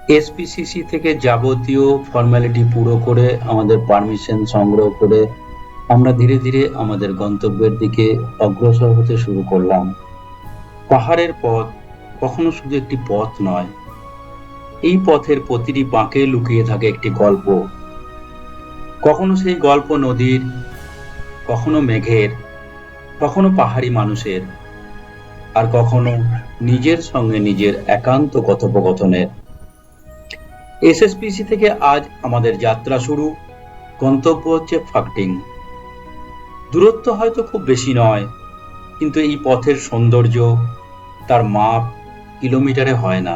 এসপিসিসি থেকে যাবতীয় ফর্মালিটি পুরো করে আমাদের পারমিশন সংগ্রহ করে আমরা ধীরে ধীরে আমাদের গন্তব্যের দিকে অগ্রসর হতে শুরু করলাম। পাহাড়ের পথ কখনো শুধু একটি পথ নয়, এই পথের প্রতিটি বাঁকে লুকিয়ে থাকে একটি গল্প। কখনো সেই গল্প নদীর, কখনো মেঘের, কখনো পাহাড়ি মানুষের, আর কখনো নিজের সঙ্গে নিজের একান্ত কথোপকথনের। এসএসপিসি থেকে আজ আমাদের যাত্রা শুরু। গন্তব্য হচ্ছে ফাকটিং। দূরত্ব হয়তো খুব বেশি নয়, কিন্তু এই পথের সৌন্দর্য, তার মাপ কিলোমিটারে হয় না।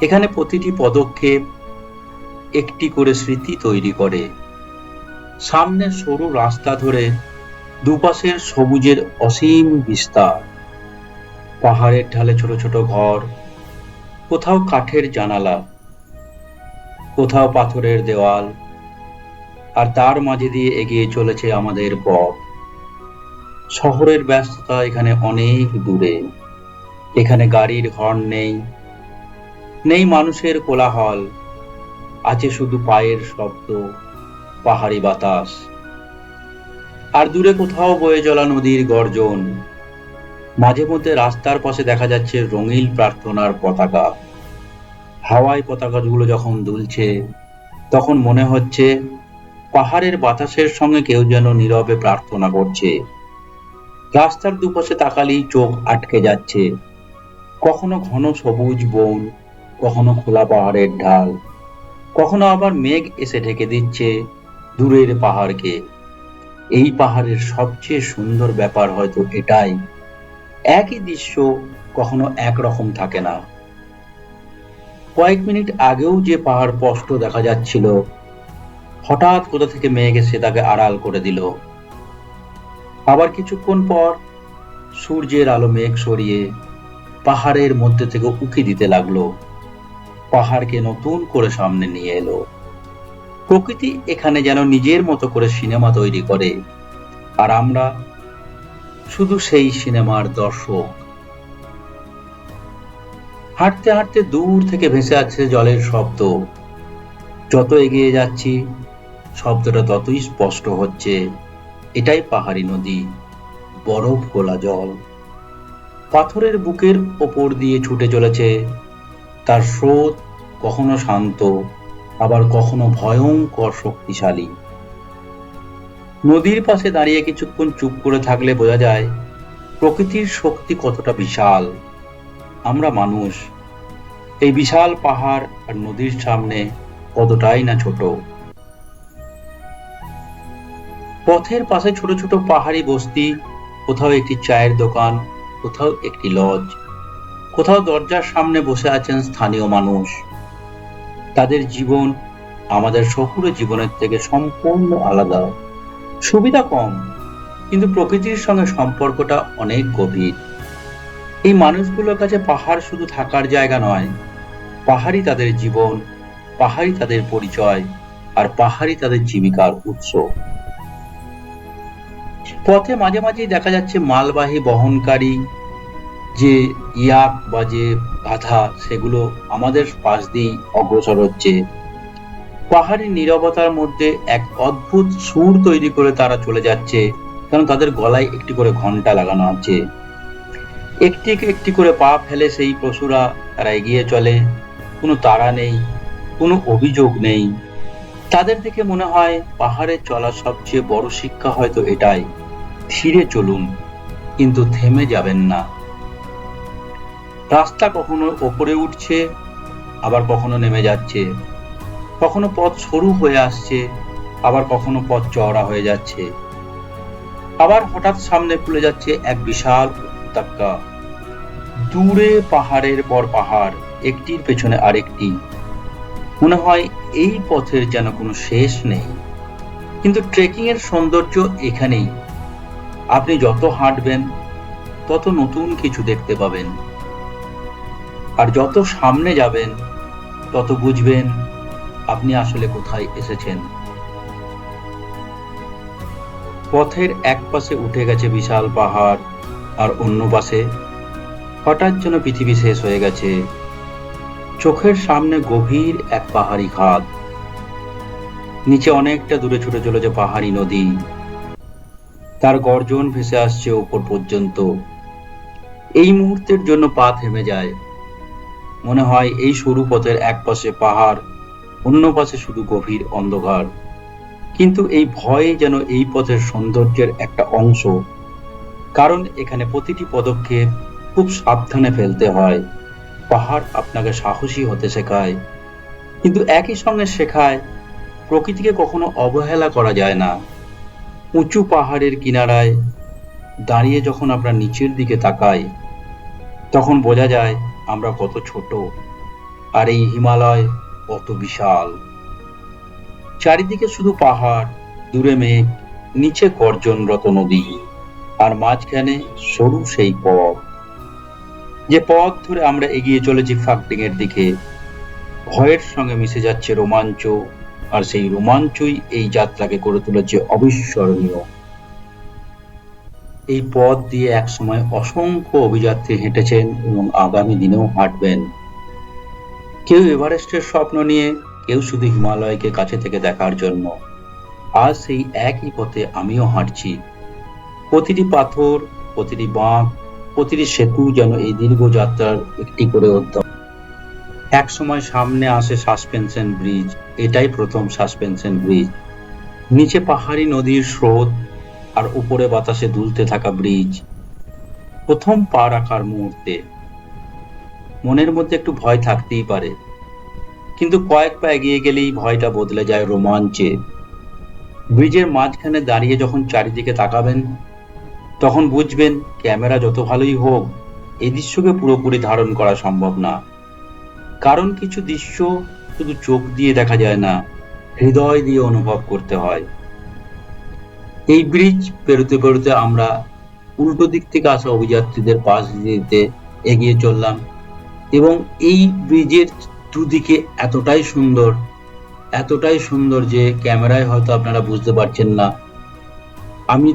এখানে প্রতিটি পদক্ষেপ একটি করে স্মৃতি তৈরি করে। সামনে সরু রাস্তা ধরে দুপাশের সবুজের অসীম বিস্তার, পাহাড়ের ঢালে ছোট ছোট ঘর, কোথাও কাঠের জানালা, কোথাও পাথরের দেওয়াল, আর তার মাঝে দিয়ে এগিয়ে চলেছে আমাদের পথ। শহরের ব্যস্ততা এখানে অনেক দূরে। এখানে গাড়ির হর্ন নেই, নেই মানুষের কোলাহল, আছে শুধু পায়ের শব্দ, পাহাড়ি বাতাস, আর দূরে কোথাও বয়ে চলা নদীর গর্জন। মাঝে মধ্যে রাস্তার পাশে দেখা যাচ্ছে রঙিন প্রার্থনার পতাকা। হাওয়ায় পতাকাগুলো যখন দুলছে, তখন মনে হচ্ছে পাহাড়ের বাতাসের সঙ্গে কেউ যেন নীরবে প্রার্থনা করছে। রাস্তার দুপাশে তাকালেই চোখ আটকে যাচ্ছে, কখনো ঘন সবুজ বন, কখনো খোলা পাহাড়ের ঢাল, কখনো আবার মেঘ এসে ঢেকে দিচ্ছে দূরের পাহাড়কে। এই পাহাড়ের সবচেয়ে সুন্দর ব্যাপার হয়তো এটাই, একই দৃশ্য কখনো একরকম থাকে না। কয়েক মিনিট আগেও যে পাহাড় স্পষ্ট দেখা যাচ্ছিল, হঠাৎ কোথা থেকে মেঘ এসে তাকে আড়াল করে দিল। আবার কিছুক্ষণ পর সূর্যের আলো মেঘ সরিয়ে পাহাড়ের মধ্যে থেকে উঁকি দিতে লাগলো, পাহাড়কে নতুন করে সামনে নিয়ে এলো। প্রকৃতি এখানে যেন নিজের মতো করে সিনেমা তৈরি করে, আর আমরা শুধু সেই সিনেমার দর্শক। হাঁটতে হাঁটতে দূর থেকে ভেসে আসছে জলের শব্দ। যত এগিয়ে যাচ্ছি শব্দটা ততই স্পষ্ট হচ্ছে, এটাই পাহাড়ি নদী, বরফ গোলা জল। পাথরের বুকের ওপর দিয়ে ছুটে চলেছে, তার স্রোত কখনো শান্ত, আবার কখনো ভয়ঙ্কর শক্তিশালী। নদীর পাশে দাঁড়িয়ে কিছুক্ষণ চুপ করে থাকলে বোঝা যায় প্রকৃতির শক্তি কতটা বিশাল। আমরা মানুষ এই বিশাল পাহাড় আর নদীর সামনে কতটাই না ছোট। পথের পাশে ছোট ছোট পাহাড়ি বস্তি, কোথাও একটি চায়ের দোকান, কোথাও একটি লজ, কোথাও দরজার সামনে বসে আছেন স্থানীয় মানুষ। তাদের জীবন আমাদের শহুরে জীবনের থেকে সম্পূর্ণ আলাদা। সুবিধা কম, কিন্তু প্রকৃতির সঙ্গে সম্পর্কটা অনেক গভীর। এই মানুষগুলোর কাছে পাহাড় শুধু থাকার জায়গা নয়, পাহাড়ই তাদের জীবন, পাহাড়ই তাদের পরিচয়, আর পাহাড়ই তাদের জীবিকার উৎস। পথে মাঝে মাঝেই দেখা যাচ্ছে মালবাহী বহনকারী যে ইয়াক বা যে গাধা, সেগুলো আমাদের পাশ দিয়েই অগ্রসর হচ্ছে। পাহাড়ি নীরবতার মধ্যে এক অদ্ভুত সুর তৈরি করে তারা চলে যাচ্ছে, কারণ তাদের গলায় একটি করে ঘন্টা লাগানো আছে। একটি একটি করে পা ফেলে সেই পশুরা তারা এগিয়ে চলে। কোনো তাড়া নেই, কোনো অভিযোগ নেই। তাদের দেখে মনে হয় পাহাড়ে চলার সবচেয়ে বড় শিক্ষা হয়তো এটাই, ধীরে চলুন কিন্তু থেমে যাবেন না। রাস্তা কখনো ওপরে উঠছে, আবার কখনো নেমে যাচ্ছে, কখনো পথ সরু হয়ে আসছে, আবার কখনো পথ চওড়া হয়ে যাচ্ছে, আবার হঠাৎ সামনে খুলে যাচ্ছে এক বিশাল উপত্যকা। দূরে পাহাড়ের পর পাহাড়, একটির পেছনে আরেকটি। মনে হয় এই পথের যেন কোনো শেষ নেই। কিন্তু ট্রেকিং এর সৌন্দর্য এখানেই, আপনি যত হাঁটবেন তত নতুন কিছু দেখতে পাবেন, আর যত সামনে যাবেন তত বুঝবেন আপনি আসলে কোথায় এসেছেন। পথের এক পাশে উঠে গেছে বিশাল পাহাড়, আর অন্য পাশে হঠাৎ যেন পৃথিবী শেষ হয়ে গেছে। চোখের সামনে গভীর এক পাহাড়ি খাদ, নিচে অনেকটা দূরে ছুটে চলেছে পাহাড়ি নদী, তার গর্জন ভেসে আসছে উপর পর্যন্ত। এই মুহূর্তের জন্য পা থেমে যায়, মনে হয় এই সরু পথের এক পাশে পাহাড়, অন্য পাশে শুধু গভীর অন্ধকার। কিন্তু এই ভয় যেন এই পথের সৌন্দর্যের একটা অংশ, কারণ এখানে প্রতিটি পদক্ষেপ খুব সাবধানে ফেলতে হয়। পাহাড় আপনাকে সাহসী হতে শেখায়, কিন্তু একই সঙ্গে শেখায় প্রকৃতিকে কখনো অবহেলা করা যায় না। উঁচু পাহাড়ের কিনারায় দাঁড়িয়ে যখন আমরা নিচের দিকে তাকাই, তখন বোঝা যায় আমরা কত ছোট, আর এই হিমালয় কত বিশাল। চারিদিকে শুধু পাহাড়, দূরে মেঘ, নিচে গর্জনরত নদী, আর মাঝখানে সরু সেই পথ, যে পথ ধরে আমরা এগিয়ে চলেছি ফাকডিং এর দিকে। ভয়ের সঙ্গে মিশে যাচ্ছে রোমাঞ্চ, আর সেই রোমাঞ্চই এই যাত্রাকে করে তুলেছে অবিস্মরণীয়। এই পথ দিয়ে একসময় অসংখ্য অভিযাত্রী হেঁটেছেন এবং আগামী দিনেও হাঁটবেন। কেউ এভারেস্টের স্বপ্ন নিয়ে, কেউ শুধু হিমালয়কে কাছে থেকে দেখার জন্য। আজ সেই একই পথে আমিও হাঁটছি। প্রতিটি পাথর, প্রতিটি বাঁক, প্রতিটি সেতু যেন এই দীর্ঘ যাত্রার একটি করে অধ্যায়। এক সময় সামনে আসে সাসপেনশন ব্রিজ, এটাই প্রথম সাসপেনশন ব্রিজ। নিচে পাহাড়ি নদীর স্রোত, আর উপরে বাতাসে দুলতে থাকা ব্রিজ। প্রথম পা রাখার মুহূর্তে মনের মধ্যে একটু ভয় থাকতেই পারে, কিন্তু কয়েক পা এগিয়ে গেলেই ভয়টা বদলে যায় রোমাঞ্চে। ব্রিজের মাঝখানে দাঁড়িয়ে যখন চারিদিকে তাকাবেন, তখন বুঝবেন ক্যামেরা যত ভালোই হোক, এই দৃশ্যকে পুরোপুরি ধারণ করা সম্ভব না। কারণ কিছু দৃশ্য শুধু চোখ দিয়ে দেখা যায় না, হৃদয় দিয়ে অনুভব করতে হয়। এই ব্রিজ পেরোতে পেরোতে আমরা উল্টো দিক থেকে আসা অভিযাত্রীদের পাশ দিতে এগিয়ে চললাম, এবং এই ব্রিজের দুদিকে এতটাই সুন্দর যে ক্যামেরায় হয়তো আপনারা বুঝতে পারছেন না। আমি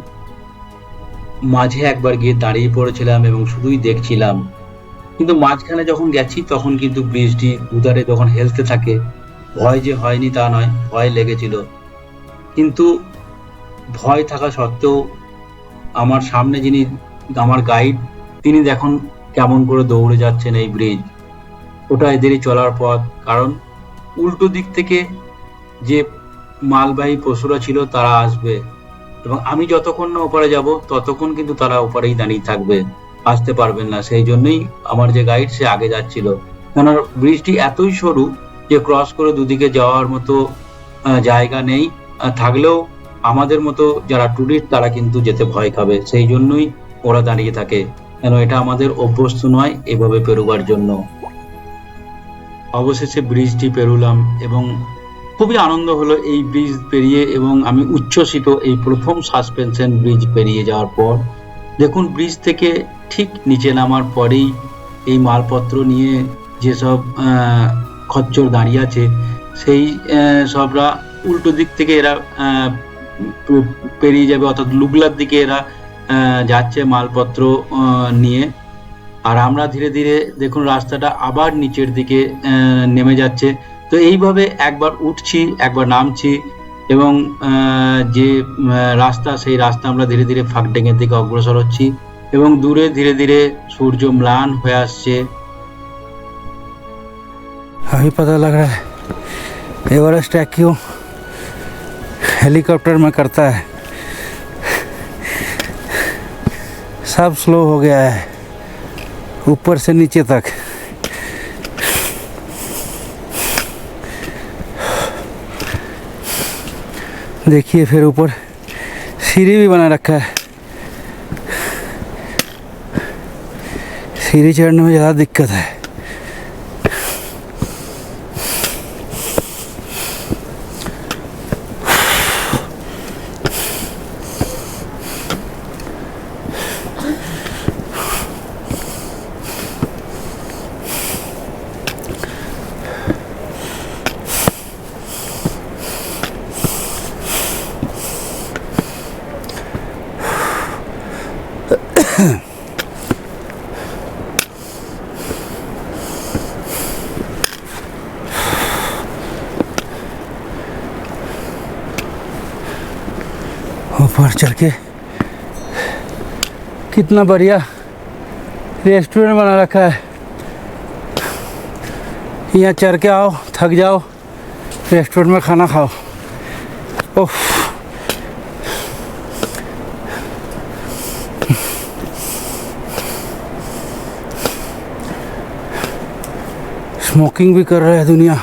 মাঝে একবার গিয়ে দাঁড়িয়ে পড়েছিলাম এবং শুধুই দেখছিলাম, কিন্তু মাঝখানে যখন গেছি তখন কিন্তু ব্রিজটি দুধারে যখন হেলতে থাকে, ভয় যে হয়নি তা নয়, ভয় লেগেছিল। কিন্তু ভয় থাকা সত্ত্বেও আমার সামনে যিনি আমার গাইড, তিনি দেখুন কেমন করে দৌড়ে যাচ্ছেন এই ব্রিজ। ওটা এদেরই চলার পথ, কারণ উল্টো দিক থেকে যে মালবাহী পশুরা ছিল তারা আসবে, এবং আমি যতক্ষণ না ওপারে যাব ততক্ষণ কিন্তু তারা ওপারেই দাঁড়িয়ে থাকবে, আসতে পারবেন না। সেই জন্যই আমার যে গাইড সে আগে যাচ্ছিল, কেন ব্রিজটি এতই সরু যে ক্রস করে দুদিকে যাওয়ার মতো জায়গা নেই। থাকলেও আমাদের মতো যারা টুরিস্ট তারা কিন্তু যেতে ভয় খাবে, সেই জন্যই ওরা দাঁড়িয়ে থাকে, কেন এটা আমাদের অভ্যস্ত নয় এভাবে পেরোবার জন্য। অবশেষে ব্রিজটি পেরোলাম এবং খুবই আনন্দ হলো এই ব্রিজ পেরিয়ে, এবং আমি উচ্ছ্বসিত এই প্রথম সাসপেনশন ব্রিজ পেরিয়ে যাওয়ার পর। দেখুন ব্রিজ থেকে ঠিক নিচে নামার পরেই এই মালপত্র নিয়ে যেসব খচ্চর দাঁড়িয়ে আছে, সেই সবরা উল্টো দিক থেকে এরা পেরিয়ে যাবে, অর্থাৎ লুগলার দিকে এরা যাচ্ছে মালপত্র নিয়ে। আর আমরা ধীরে ধীরে দেখুন রাস্তাটা আবার নিচের দিকে নেমে যাচ্ছে। তো এইভাবে একবার উঠছি একবার নামছি, এবং যে রাস্তা সেই রাস্তা আমরা ধীরে ধীরে ফাকডেঙের দিকে অগ্রসর হচ্ছি, এবং দূরে ধীরে ধীরে সূর্য ম্লান হয়ে আসছে। अभी पता लग रहा है एवरेस्ट ट्रैक क्यों हेलीकॉप्टर में करता है, सब स्लो हो गया है ऊपर से नीचे तक। देखिए फिर ऊपर सीढ़ी भी बना रखा है, सीढ़ी चढ़ने में ज़्यादा दिक्कत है। ऊपर चढ़ के कितना बढ़िया रेस्टोरेंट बना रखा है। यहाँ चढ़ के आओ, थक जाओ, रेस्टोरेंट में खाना खाओ। ओह, स्मोकिंग भी कर रहा है दुनिया।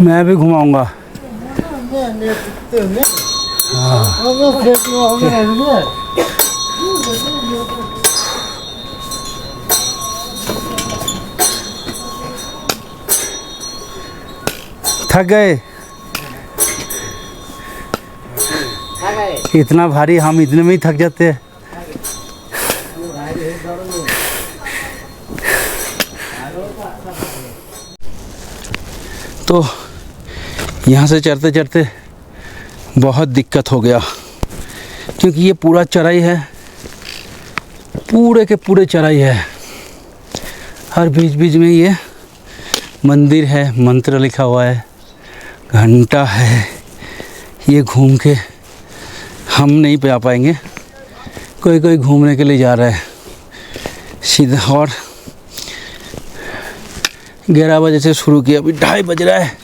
मैं भी घुमाऊंगा। थक गए? इतना भारी, हम इतने में ही थक जाते हैं। तो यहाँ से चढ़ते चढ़ते बहुत दिक्कत हो गया, क्योंकि ये पूरा चढ़ाई है, पूरे के पूरे चढ़ाई है। हर बीच बीच में ये मंदिर है, मंत्र लिखा हुआ है, घंटा है। ये घूम के हम नहीं पे आ पाएंगे, कोई कोई घूमने के लिए जा रहा है सीधा। और 11 बजे से शुरू किया, अभी 2:30 बज रहा है,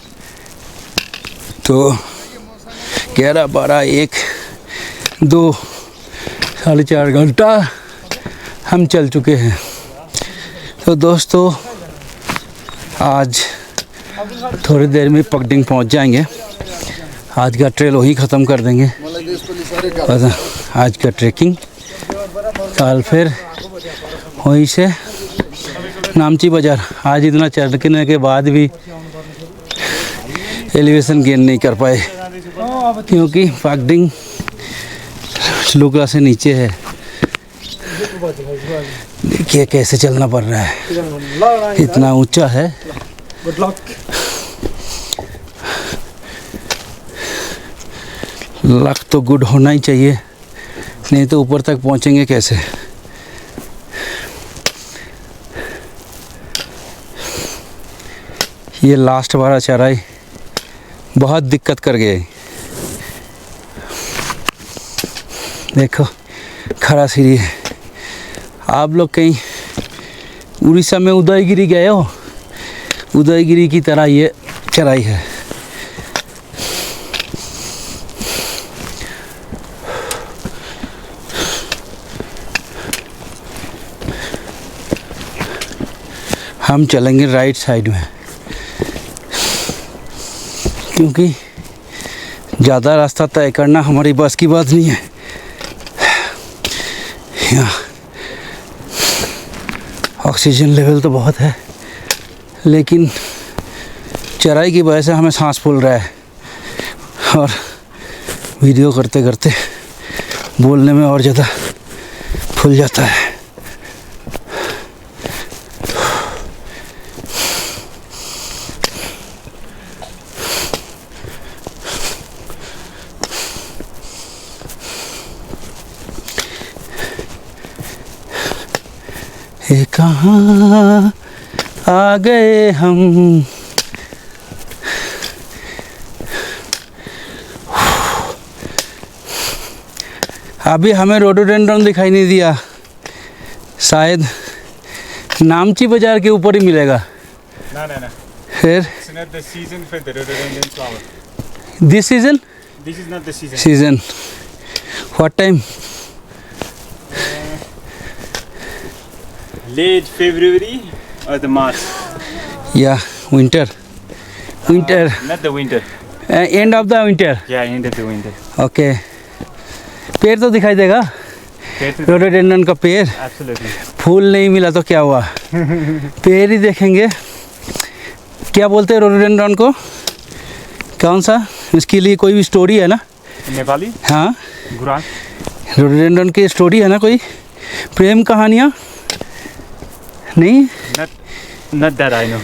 तो 11, 12, 1, 2, 4.5 घंटा हम चल चुके हैं। तो दोस्तों, आज थोड़ी देर में पकडिंग पहुंच जाएंगे। आज का ट्रेल वहीं ख़त्म कर देंगे, बस आज का ट्रैकिंग। कल फिर वहीं से नामची बाज़ार। आज इतना चढ़ने के बाद भी एलिवेशन गेन नहीं कर पाए, क्योंकि पकडिंग लुकला से नीचे है। देखिए कैसे चलना पड़ रहा है, इतना ऊंचा है। लक तो गुड होना ही चाहिए, नहीं तो ऊपर तक पहुंचेंगे कैसे। ये लास्ट वाला चढ़ाई बहुत दिक्कत कर गए। देखो खड़ा सीढ़ी है। आप लोग कहीं उड़ीसा में उदयगिरी गए हो? उदयगिरी की तरह ये चढ़ाई है। हम चलेंगे राइट साइड में, क्योंकि ज़्यादा रास्ता तय करना हमारी बस की बात नहीं है। यहाँ ऑक्सीजन लेवल तो बहुत है, लेकिन चढ़ाई की वजह से हमें सांस फूल रहा है, और वीडियो करते करते बोलने में और ज़्यादा फूल जाता है। ये कहाँ आ गए हम। अभी हमें रोडोडेंड्रॉन दिखाई नहीं दिया, शायद नामची बाजार के ऊपर ही मिलेगा। No. फिर It's not the season for the rhododendron flower. This season This is not the season. Season what time? Late February or the March. या winter Not the winter. End of the winter. Yeah, end of the winter. Okay, पेड़ तो दिखाई देगा, rhododendron का पेड़। Absolutely. फूल नहीं मिला तो क्या हुआ, पेड़ ही देखेंगे। क्या बोलते हैं रोडोडेंड्रन को? कौन सा, इसके लिए कोई भी स्टोरी है ना? Nepali? हाँ, Guran? रोडोडेंड्रन की स्टोरी है ना कोई, प्रेम कहानियाँ? नहीं, Not that I know.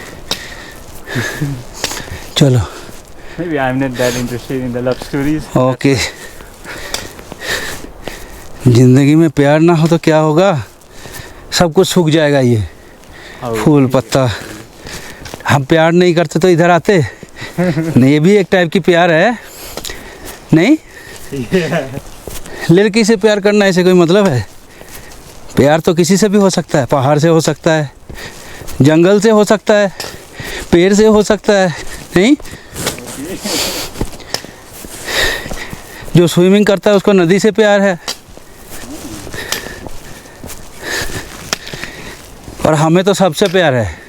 चलो Maybe I'm not that interested in the love stories. Okay. जिंदगी में प्यार ना हो तो क्या होगा, सब कुछ सूख जाएगा ये फूल पत्ता। हम प्यार नहीं करते तो इधर आते नहीं, ये भी एक टाइप की प्यार है नहीं। लड़की से प्यार करना ऐसे कोई मतलब है? प्यार तो किसी से भी हो सकता है, पहाड़ से हो सकता है, जंगल से हो सकता है, पेड़ से हो सकता है नहीं। जो स्विमिंग करता है उसको नदी से प्यार है, और हमें तो सबसे प्यार है।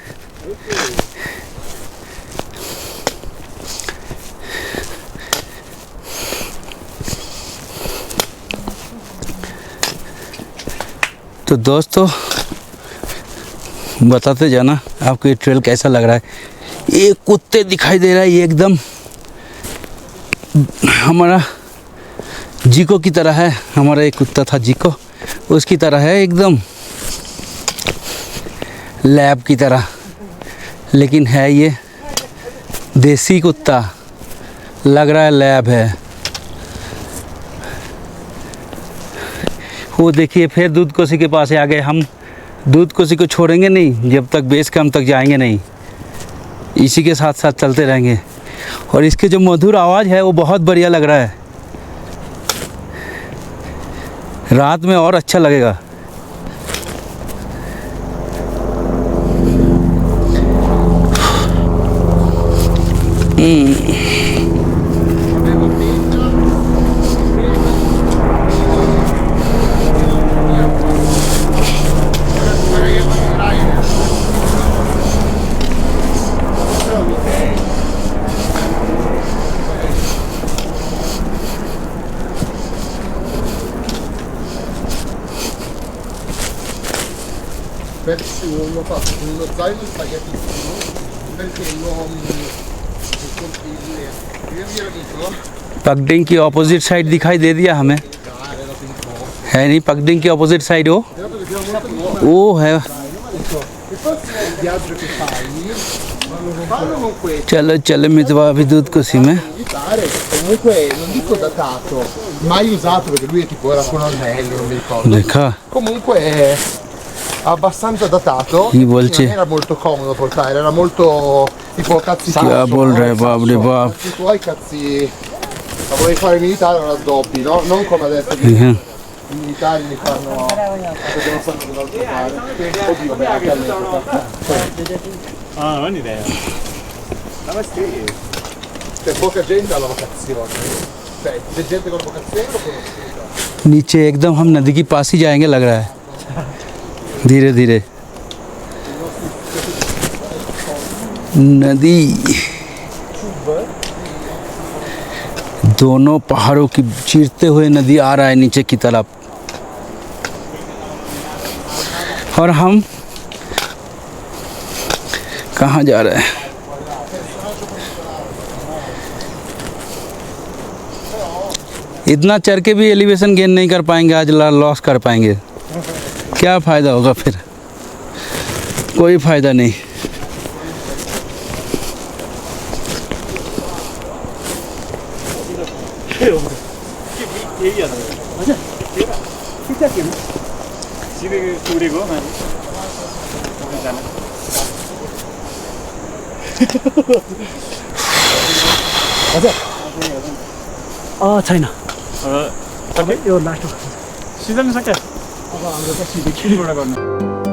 तो दोस्तों बताते जाना आपको ये ट्रेल कैसा लग रहा है। ये कुत्ते दिखाई दे रहा है, ये एकदम हमारा जीको की तरह है। हमारा एक कुत्ता था जीको, उसकी तरह है एकदम लैब की तरह, लेकिन है ये देसी कुत्ता, लग रहा है लैब है। वो देखिए फिर दूध कोसी के पास आ गए। हम दूध कोसी को छोड़ेंगे नहीं जब तक बेस कैंप तक जाएंगे नहीं, इसी के साथ साथ चलते रहेंगे। और इसके जो मधुर आवाज़ है वो बहुत बढ़िया लग रहा है, रात में और अच्छा लगेगा। L'ho fatto con uno zaino spagliatissimo perché non continui io mi dico पगडिंग की ऑपोजिट साइड दिखाई दे दिया हमें, है नहीं? पगडिंग की ऑपोजिट साइड वो है। il prossimo viaggio che fai fallo con questo चलो चलो मितवा अभी दूध कोसी में। militare comunque non dico datato mai usato perché lui è tipo era colonnello non mi ricordo देखा comunque è abbastanza datato Chi vuol non era molto comodo portare era molto tipo cazzi क्या बोल रहे हैं बाप रे बाप। i tuoi cazzi ma vorrei fare militare non raddoppi no? Non come adesso che i militari li fanno devono sempre dall'altra parte oddio beh anche all'epoca Ah, non idea. c'è poca gente alla vocazione cioè c'è gente con vocazione lo conosciuta नीचे एकदम हम नदी के पास ही जाएंगे लग रहा है, धीरे धीरे नदी दोनों पहाड़ों की चीरते हुए नदी आ रहा है नीचे की तरफ, और हम कहाँ जा रहे हैं? इतना चढ़ के भी एलिवेशन गेन नहीं कर पाएंगे, आज लॉस कर पाएंगे। क्या फ़ायदा होगा फिर? कोई फ़ायदा नहीं। छैन सिजन सक्यो अब हाम्रो पछि देखिबाट गर्नु